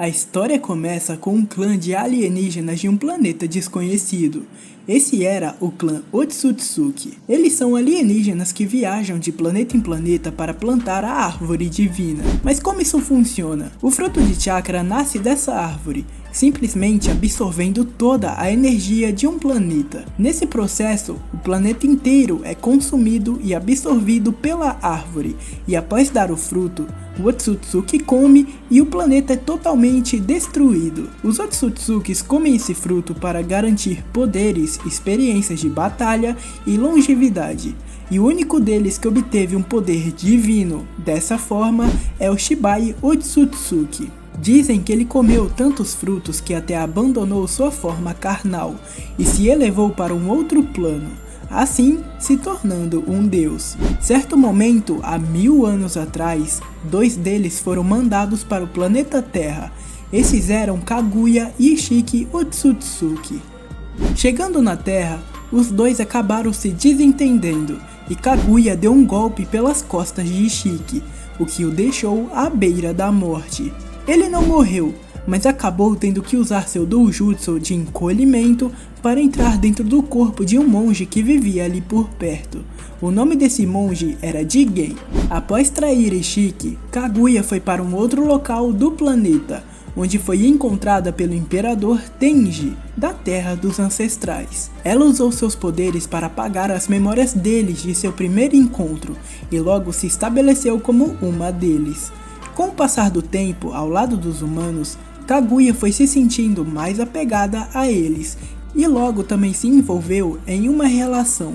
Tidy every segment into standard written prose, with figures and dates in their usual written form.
A história começa com um clã de alienígenas de um planeta desconhecido. Esse era o clã Otsutsuki. Eles são alienígenas que viajam de planeta em planeta para plantar a árvore divina. Mas como isso funciona? O fruto de chakra nasce dessa árvore, simplesmente absorvendo toda a energia de um planeta. Nesse processo, o planeta inteiro é consumido e absorvido pela árvore, e após dar o fruto, o Otsutsuki come e o planeta é totalmente destruído. Os Otsutsukis comem esse fruto para garantir poderes, experiências de batalha e longevidade. E o único deles que obteve um poder divino dessa forma é o Shibai Otsutsuki. Dizem que ele comeu tantos frutos que até abandonou sua forma carnal e se elevou para um outro plano, assim se tornando um deus. Certo momento, há 1000 anos atrás, 2 deles foram mandados para o planeta Terra. Esses eram Kaguya e Ishiki Otsutsuki. Chegando na Terra, os dois acabaram se desentendendo e Kaguya deu um golpe pelas costas de Ishiki, o que o deixou à beira da morte. Ele não morreu, mas acabou tendo que usar seu doujutsu de encolhimento para entrar dentro do corpo de um monge que vivia ali por perto. O nome desse monge era Jigen. Após trair Ishiki, Kaguya foi para um outro local do planeta, onde foi encontrada pelo Imperador Tenji, da Terra dos Ancestrais. Ela usou seus poderes para apagar as memórias deles de seu primeiro encontro, e logo se estabeleceu como uma deles. Com o passar do tempo, ao lado dos humanos, Kaguya foi se sentindo mais apegada a eles, e logo também se envolveu em uma relação.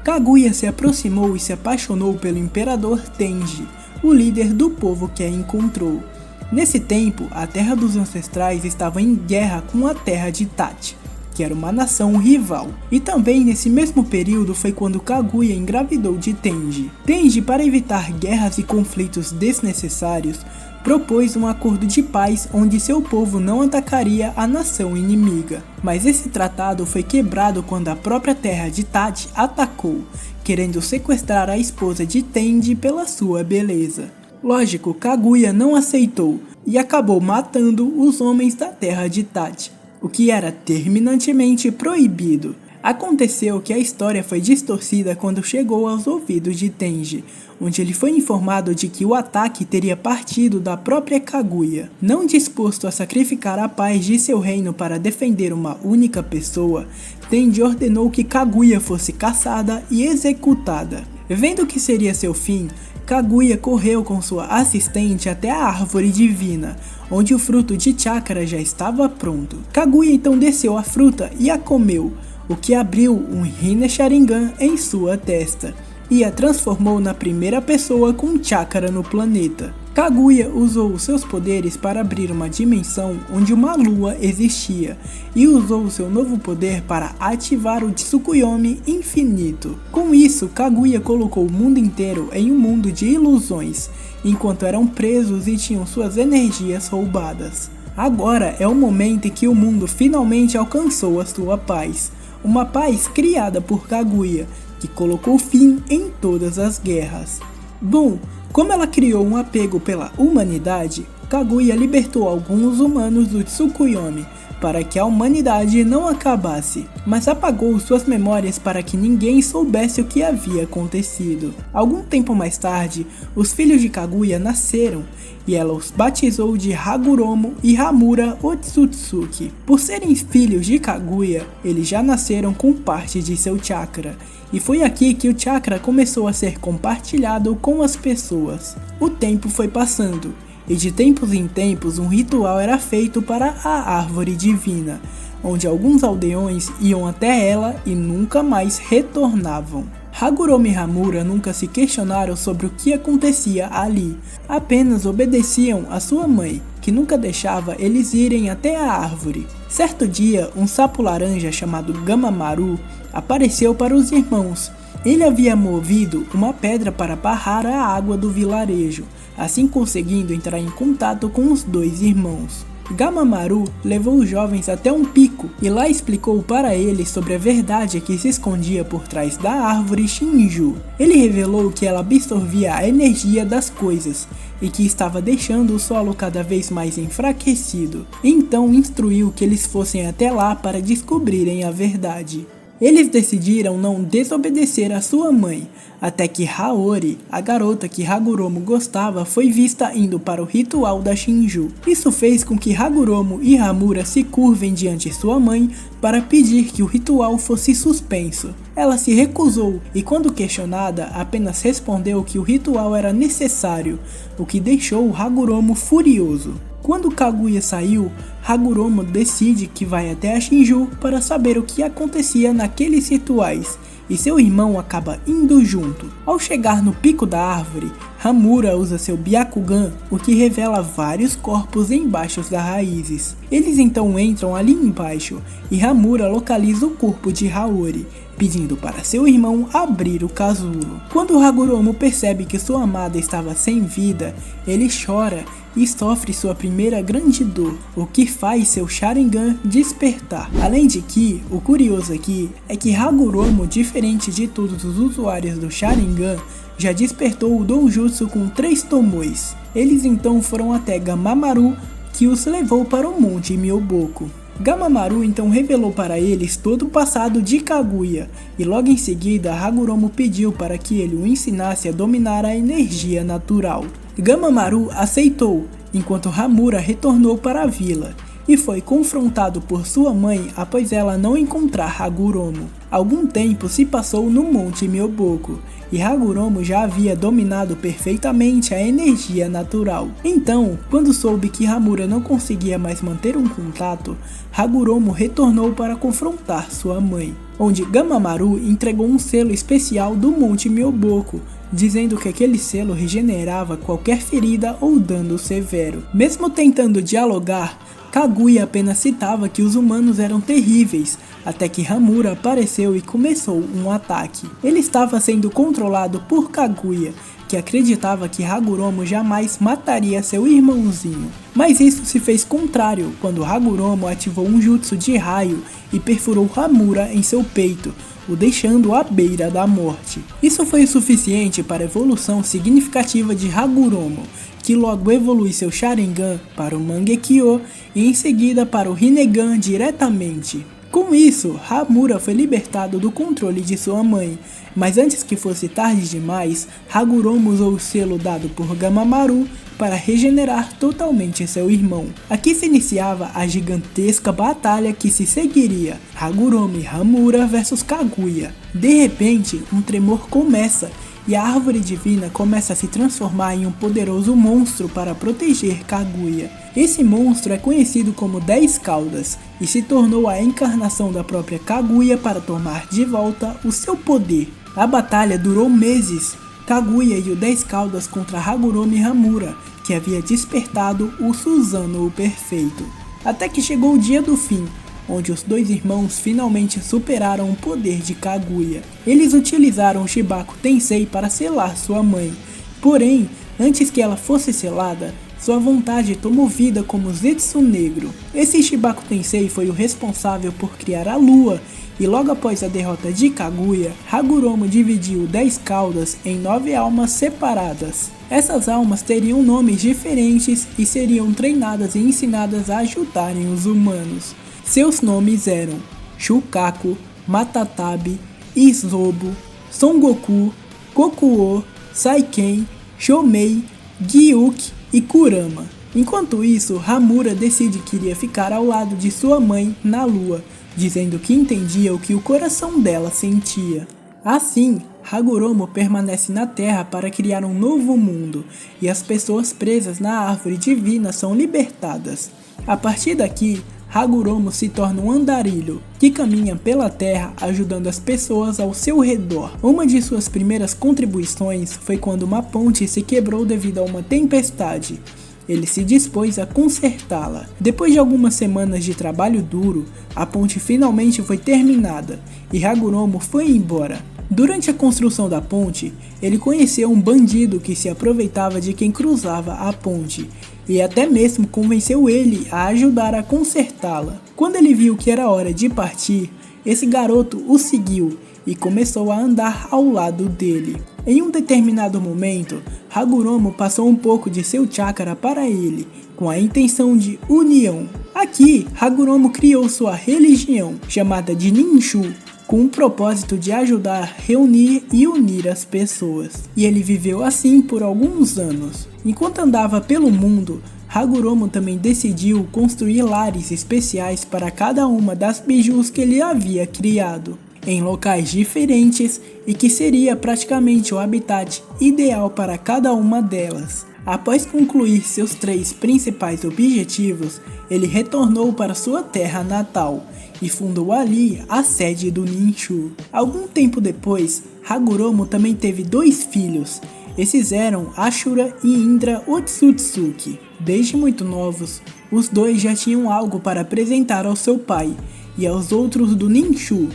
Kaguya se aproximou e se apaixonou pelo Imperador Tenji, o líder do povo que a encontrou. Nesse tempo, a Terra dos Ancestrais estava em guerra com a Terra de Tachi, que era uma nação rival. E também nesse mesmo período foi quando Kaguya engravidou de Tenji. Tenji, para evitar guerras e conflitos desnecessários, propôs um acordo de paz onde seu povo não atacaria a nação inimiga. Mas esse tratado foi quebrado quando a própria terra de Tachi atacou, querendo sequestrar a esposa de Tenji pela sua beleza. Lógico, Kaguya não aceitou e acabou matando os homens da terra de Tachi, o que era terminantemente proibido. Aconteceu que a história foi distorcida quando chegou aos ouvidos de Tenji, onde ele foi informado de que o ataque teria partido da própria Kaguya. Não disposto a sacrificar a paz de seu reino para defender uma única pessoa, Tenji ordenou que Kaguya fosse caçada e executada. Vendo que seria seu fim, Kaguya correu com sua assistente até a árvore divina, onde o fruto de chakra já estava pronto. Kaguya então desceu a fruta e a comeu, o que abriu um Rinne Sharingan em sua testa, e a transformou na primeira pessoa com chakra no planeta. Kaguya usou seus poderes para abrir uma dimensão onde uma lua existia, e usou seu novo poder para ativar o Tsukuyomi infinito. Com isso, Kaguya colocou o mundo inteiro em um mundo de ilusões, enquanto eram presos e tinham suas energias roubadas. Agora é o momento em que o mundo finalmente alcançou a sua paz, uma paz criada por Kaguya, que colocou fim em todas as guerras. Bom, como ela criou um apego pela humanidade, Kaguya libertou alguns humanos do Tsukuyomi para que a humanidade não acabasse, mas apagou suas memórias para que ninguém soubesse o que havia acontecido. Algum tempo mais tarde, os filhos de Kaguya nasceram e ela os batizou de Hagoromo e Hamura Otsutsuki. Por serem filhos de Kaguya, eles já nasceram com parte de seu chakra, e foi aqui que o chakra começou a ser compartilhado com as pessoas. O tempo foi passando, e de tempos em tempos um ritual era feito para a árvore divina, onde alguns aldeões iam até ela e nunca mais retornavam. Hagoromo e Hamura nunca se questionaram sobre o que acontecia ali, apenas obedeciam a sua mãe, que nunca deixava eles irem até a árvore. Certo dia, um sapo laranja chamado Gamamaru apareceu para os irmãos. Ele havia movido uma pedra para barrar a água do vilarejo, assim conseguindo entrar em contato com os dois irmãos. Gamamaru levou os jovens até um pico e lá explicou para eles sobre a verdade que se escondia por trás da árvore Shinju. Ele revelou que ela absorvia a energia das coisas e que estava deixando o solo cada vez mais enfraquecido. Então instruiu que eles fossem até lá para descobrirem a verdade. Eles decidiram não desobedecer a sua mãe, até que Haori, a garota que Hagoromo gostava, foi vista indo para o ritual da Shinju. Isso fez com que Hagoromo e Hamura se curvem diante de sua mãe para pedir que o ritual fosse suspenso. Ela se recusou e, quando questionada, apenas respondeu que o ritual era necessário, o que deixou Hagoromo furioso. Quando Kaguya saiu, Hagoromo decide que vai até a Shinju para saber o que acontecia naqueles rituais, e seu irmão acaba indo junto. Ao chegar no pico da árvore, Hamura usa seu Byakugan, o que revela vários corpos embaixo das raízes. Eles então entram ali embaixo, e Hamura localiza o corpo de Haori, pedindo para seu irmão abrir o casulo. Quando Hagoromo percebe que sua amada estava sem vida, ele chora e sofre sua primeira grande dor, o que faz seu Sharingan despertar. Além de que, o curioso aqui é que Hagoromo, diferente de todos os usuários do Sharingan, já despertou o Doujutsu com 3 Tomoes. Eles então foram até Gamamaru, que os levou para o Monte Myoboku. Gamamaru então revelou para eles todo o passado de Kaguya, e logo em seguida Hagoromo pediu para que ele o ensinasse a dominar a energia natural. Gamamaru aceitou, enquanto Hamura retornou para a vila, e foi confrontado por sua mãe após ela não encontrar Hagoromo. Algum tempo se passou no Monte Myoboku, e Hagoromo já havia dominado perfeitamente a energia natural. Então, quando soube que Hamura não conseguia mais manter um contato, Hagoromo retornou para confrontar sua mãe, onde Gamamaru entregou um selo especial do Monte Myoboku, dizendo que aquele selo regenerava qualquer ferida ou dano severo. Mesmo tentando dialogar, Kaguya apenas citava que os humanos eram terríveis, até que Hamura apareceu e começou um ataque. Ele estava sendo controlado por Kaguya, que acreditava que Hagoromo jamais mataria seu irmãozinho. Mas isso se fez contrário quando Hagoromo ativou um jutsu de raio e perfurou Hamura em seu peito, o deixando à beira da morte. Isso foi o suficiente para a evolução significativa de Hagoromo, que logo evolui seu Sharingan para o Mangekyo e em seguida para o Rinnegan diretamente. Com isso, Hamura foi libertado do controle de sua mãe, mas antes que fosse tarde demais, Hagoromo usou o selo dado por Gamamaru para regenerar totalmente seu irmão. Aqui se iniciava a gigantesca batalha que se seguiria, Hagoromo e Hamura versus Kaguya. De repente, um tremor começa, e a árvore divina começa a se transformar em um poderoso monstro para proteger Kaguya. Esse monstro é conhecido como 10 Caudas e se tornou a encarnação da própria Kaguya para tomar de volta o seu poder. A batalha durou meses, Kaguya e o 10 Caudas contra Hagoromo e Hamura, que havia despertado o Susanoo perfeito. Até que chegou o dia do fim, onde os dois irmãos finalmente superaram o poder de Kaguya. Eles utilizaram o Shibaku Tensei para selar sua mãe, porém, antes que ela fosse selada, sua vontade tomou vida como Zetsu Negro. Esse Shibaku Tensei foi o responsável por criar a lua, e logo após a derrota de Kaguya, Hagoromo dividiu 10 caudas em 9 almas separadas. Essas almas teriam nomes diferentes e seriam treinadas e ensinadas a ajudarem os humanos. Seus nomes eram Shukaku, Matatabi, Izobo, Son Goku, Kokuo, Saiken, Shomei, Gyuki e Kurama. Enquanto isso, Hamura decide que iria ficar ao lado de sua mãe na lua, dizendo que entendia o que o coração dela sentia. Assim, Hagoromo permanece na Terra para criar um novo mundo, e as pessoas presas na árvore divina são libertadas. A partir daqui, Hagoromo se torna um andarilho, que caminha pela terra ajudando as pessoas ao seu redor. Uma de suas primeiras contribuições foi quando uma ponte se quebrou devido a uma tempestade. Ele se dispôs a consertá-la. Depois de algumas semanas de trabalho duro, a ponte finalmente foi terminada, e Hagoromo foi embora. Durante a construção da ponte, ele conheceu um bandido que se aproveitava de quem cruzava a ponte, e até mesmo convenceu ele a ajudar a consertá-la. Quando ele viu que era hora de partir, esse garoto o seguiu e começou a andar ao lado dele. Em um determinado momento, Hagoromo passou um pouco de seu chakra para ele, com a intenção de união. Aqui, Hagoromo criou sua religião, chamada de Ninshu, com o propósito de ajudar, reunir e unir as pessoas. E ele viveu assim por alguns anos. Enquanto andava pelo mundo, Hagoromo também decidiu construir lares especiais para cada uma das bijus que ele havia criado, em locais diferentes e que seria praticamente o habitat ideal para cada uma delas. Após concluir seus 3 principais objetivos, ele retornou para sua terra natal e fundou ali a sede do Ninshu. Algum tempo depois, Hagoromo também teve 2 filhos. Esses eram Ashura e Indra Otsutsuki. Desde muito novos, os 2 já tinham algo para apresentar ao seu pai e aos outros do Ninshu.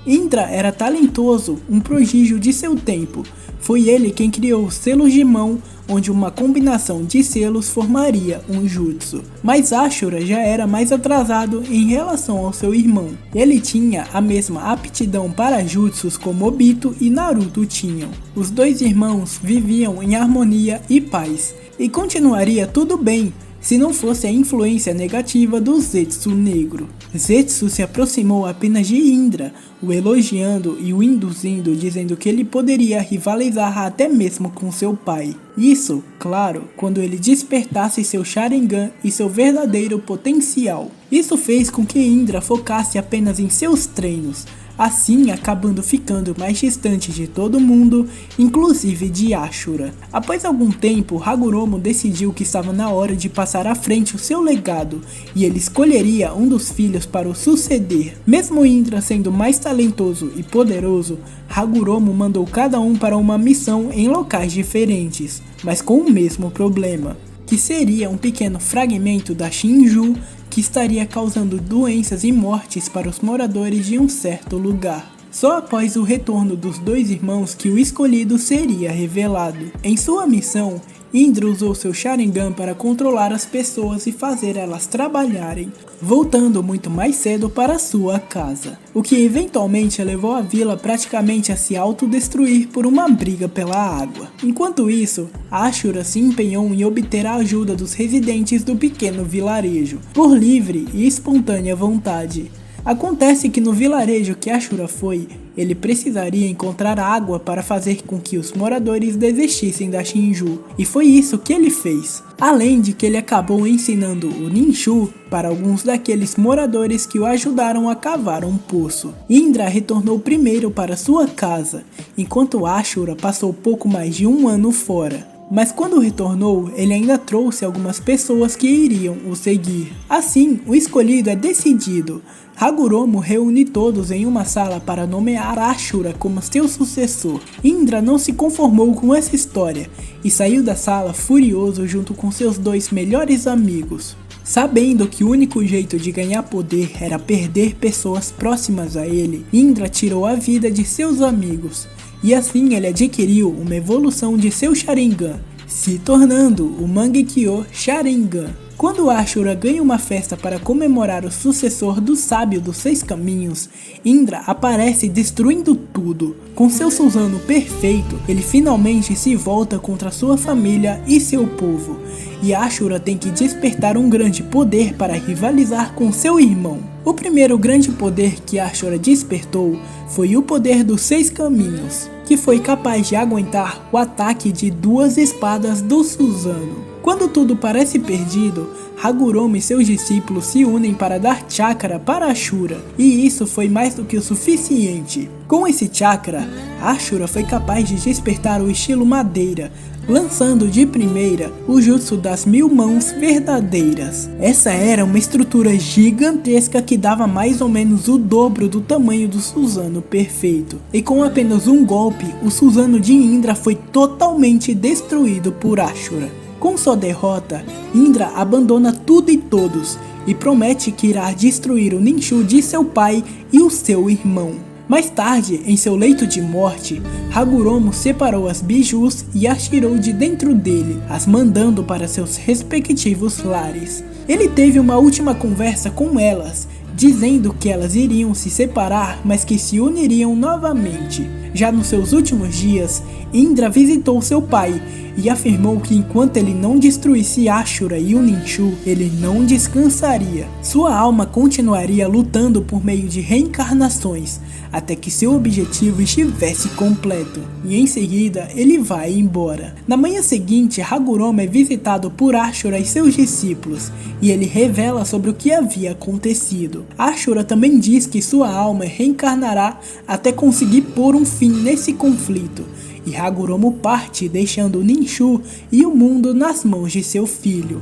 Indra era talentoso, um prodígio de seu tempo. Foi ele quem criou os selos de mão, onde uma combinação de selos formaria um jutsu. Mas Ashura já era mais atrasado em relação ao seu irmão. Ele tinha a mesma aptidão para jutsus como Obito e Naruto tinham. Os 2 irmãos viviam em harmonia e paz, e continuaria tudo bem se não fosse a influência negativa do Zetsu negro. Zetsu se aproximou apenas de Indra, o elogiando e o induzindo, dizendo que ele poderia rivalizar até mesmo com seu pai. Isso, claro, quando ele despertasse seu Sharingan e seu verdadeiro potencial. Isso fez com que Indra focasse apenas em seus treinos, assim acabando ficando mais distante de todo mundo, inclusive de Ashura. Após algum tempo, Hagoromo decidiu que estava na hora de passar à frente o seu legado, e ele escolheria um dos filhos para o suceder. Mesmo Indra sendo mais talentoso e poderoso, Hagoromo mandou cada um para uma missão em locais diferentes, mas com o mesmo problema, que seria um pequeno fragmento da Shinju que estaria causando doenças e mortes para os moradores de um certo lugar. Só após o retorno dos 2 irmãos que o escolhido seria revelado. Em sua missão, Indra usou seu Sharingan para controlar as pessoas e fazer elas trabalharem, voltando muito mais cedo para sua casa, o que eventualmente levou a vila praticamente a se autodestruir por uma briga pela água. Enquanto isso, Ashura se empenhou em obter a ajuda dos residentes do pequeno vilarejo, por livre e espontânea vontade. Acontece que no vilarejo que Ashura foi, ele precisaria encontrar água para fazer com que os moradores desistissem da Shinju, e foi isso que ele fez. Além de que ele acabou ensinando o Ninshu para alguns daqueles moradores que o ajudaram a cavar um poço. Indra retornou primeiro para sua casa, enquanto Ashura passou pouco mais de 1 ano fora. Mas quando retornou, ele ainda trouxe algumas pessoas que iriam o seguir. Assim, o escolhido é decidido. Hagoromo reúne todos em uma sala para nomear Ashura como seu sucessor. Indra não se conformou com essa história e saiu da sala furioso junto com seus 2 melhores amigos. Sabendo que o único jeito de ganhar poder era perder pessoas próximas a ele, Indra tirou a vida de seus amigos. E assim ele adquiriu uma evolução de seu Sharingan, se tornando o Mangekyo Sharingan. Quando Ashura ganha uma festa para comemorar o sucessor do sábio dos 6 caminhos, Indra aparece destruindo tudo. Com seu Susanoo perfeito, ele finalmente se volta contra sua família e seu povo, e Ashura tem que despertar um grande poder para rivalizar com seu irmão. O primeiro grande poder que Ashura despertou foi o poder dos 6 caminhos, que foi capaz de aguentar o ataque de 2 espadas do Susanoo. Quando tudo parece perdido, Hagoromo e seus discípulos se unem para dar chakra para Ashura, e isso foi mais do que o suficiente. Com esse chakra, Ashura foi capaz de despertar o estilo madeira, lançando de primeira o jutsu das 1000 mãos verdadeiras. Essa era uma estrutura gigantesca que dava mais ou menos o dobro do tamanho do Susanoo perfeito. E com apenas um golpe, o Susanoo de Indra foi totalmente destruído por Ashura. Com sua derrota, Indra abandona tudo e todos e promete que irá destruir o Ninshu de seu pai e o seu irmão. Mais tarde, em seu leito de morte, Hagoromo separou as bijus e as tirou de dentro dele, as mandando para seus respectivos lares. Ele teve uma última conversa com elas, dizendo que elas iriam se separar, mas que se uniriam novamente. Já nos seus últimos dias, Indra visitou seu pai e afirmou que enquanto ele não destruísse Ashura e o Ninshu, ele não descansaria. Sua alma continuaria lutando por meio de reencarnações, até que seu objetivo estivesse completo, e em seguida ele vai embora. Na manhã seguinte, Hagoromo é visitado por Ashura e seus discípulos, e ele revela sobre o que havia acontecido. Ashura também diz que sua alma reencarnará até conseguir pôr um fim nesse conflito, e Hagoromo parte deixando o Ninshu e o mundo nas mãos de seu filho.